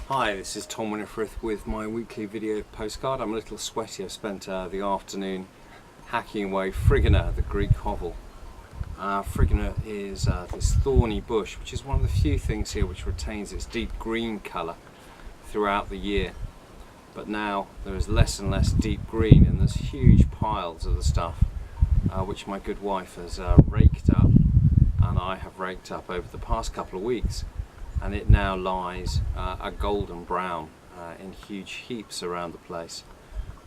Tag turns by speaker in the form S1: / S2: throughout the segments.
S1: Hi, this is Tom Winifrith with my weekly video postcard. I'm a little sweaty. I've spent the afternoon hacking away Frigana, the Greek hovel. Frigana is this thorny bush, which is one of the few things here which retains its deep green colour throughout the year. But now there is less and less deep green, and there's huge piles of the stuff which my good wife has raked up, and I have raked up over the past couple of weeks. And it now lies a golden brown in huge heaps around the place.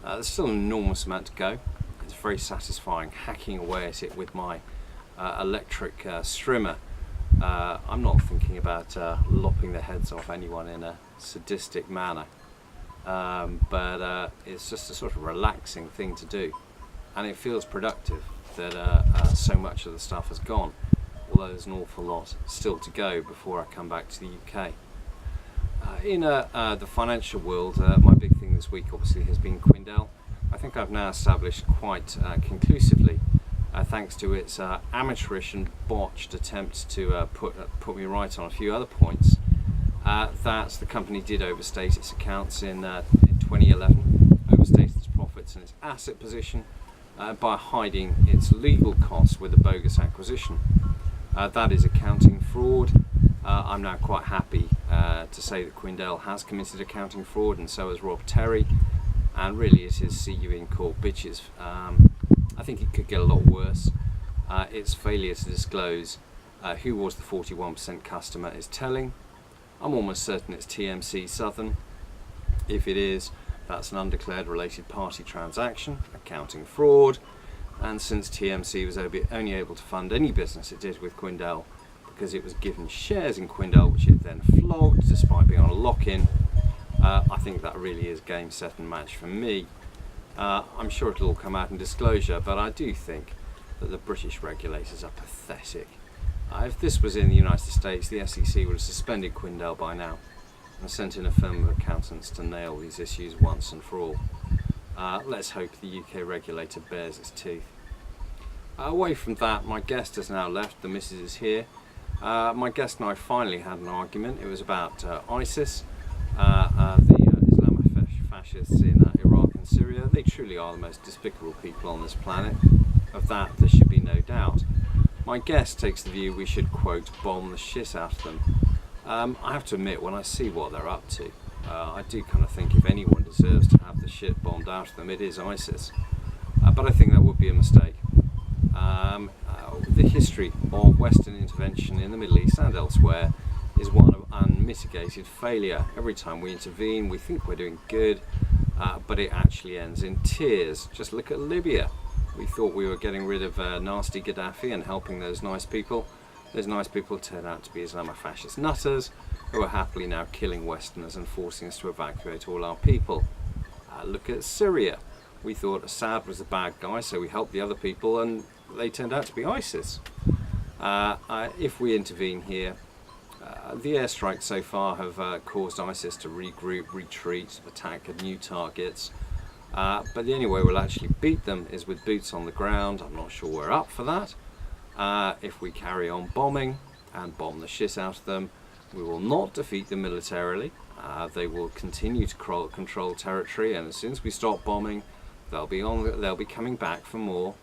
S1: There's still an enormous amount to go. It's very satisfying hacking away at it with my electric strimmer. I'm not thinking about lopping the heads off anyone in a sadistic manner, but it's just a sort of relaxing thing to do, and it feels productive that so much of the stuff has gone. Although there's an awful lot still to go before I come back to the UK. In the financial world, my big thing this week obviously has been Quindel. I think I've now established quite conclusively, thanks to its amateurish and botched attempts to put me right on a few other points, that the company did overstate its accounts in 2011, overstated its profits and its asset position by hiding its legal costs with a bogus acquisition. That is accounting fraud. I'm now quite happy to say that Quindel has committed accounting fraud, and so has Rob Terry, and really it is see you in court bitches. I think it could get a lot worse. Its failure to disclose who was the 41% customer is telling. I'm almost certain it's TMC Southern. If it is, that's an undeclared related party transaction, accounting fraud. And since TMC was only able to fund any business it did with Quindel because it was given shares in Quindel, which it then flogged despite being on a lock-in, I think that really is game, set and match for me. I'm sure it'll all come out in disclosure, but I do think that the British regulators are pathetic. If this was in the United States, the SEC would have suspended Quindel by now and sent in a firm of accountants to nail these issues once and for all. Let's hope the UK regulator bears its teeth. Away from that, my guest has now left. The missus is here. My guest and I finally had an argument. It was about ISIS, the Islamic fascists in Iraq and Syria. They truly are the most despicable people on this planet. Of that, there should be no doubt. My guest takes the view we should, quote, bomb the shit out of them. I have to admit, when I see what they're up to, I do kind of think if anyone deserves to have the shit bombed out of them, it is ISIS. But I think that would be a mistake. The history of Western intervention in the Middle East and elsewhere is one of unmitigated failure. Every time we intervene, we think we're doing good, but it actually ends in tears. Just look at Libya. We thought we were getting rid of nasty Gaddafi and helping those nice people. Those nice people turned out to be Islamic fascist nutters who are happily now killing Westerners and forcing us to evacuate all our people. Look at Syria. We thought Assad was the bad guy, so we helped the other people, and they turned out to be ISIS. If we intervene here, the airstrikes so far have caused ISIS to regroup, retreat, attack at new targets. But the only way we'll actually beat them is with boots on the ground. I'm not sure we're up for that. If we carry on bombing and bomb the shit out of them, we will not defeat them militarily. They will continue to control territory, and as soon as we stop bombing, they'll be coming back for more.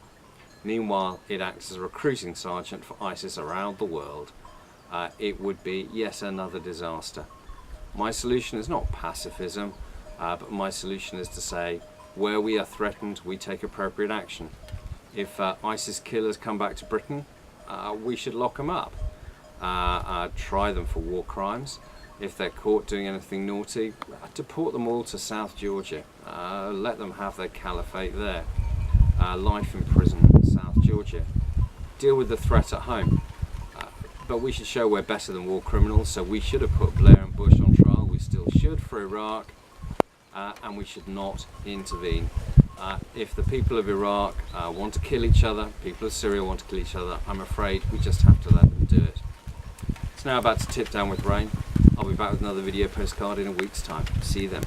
S1: Meanwhile, it acts as a recruiting sergeant for ISIS around the world. It would be yet another disaster. My solution is not pacifism, but my solution is to say, where we are threatened, we take appropriate action. If ISIS killers come back to Britain, we should lock them up. Try them for war crimes. If they're caught doing anything naughty, deport them all to South Georgia. Let them have their caliphate there. Life in prison in South Georgia. Deal with the threat at home. But we should show we're better than war criminals, so we should have put Blair and Bush on trial. We still should for Iraq, and we should not intervene. If the people of Iraq want to kill each other, people of Syria want to kill each other, I'm afraid we just have to let them do it. It's now about to tip down with rain. I'll be back with another video postcard in a week's time. See you then.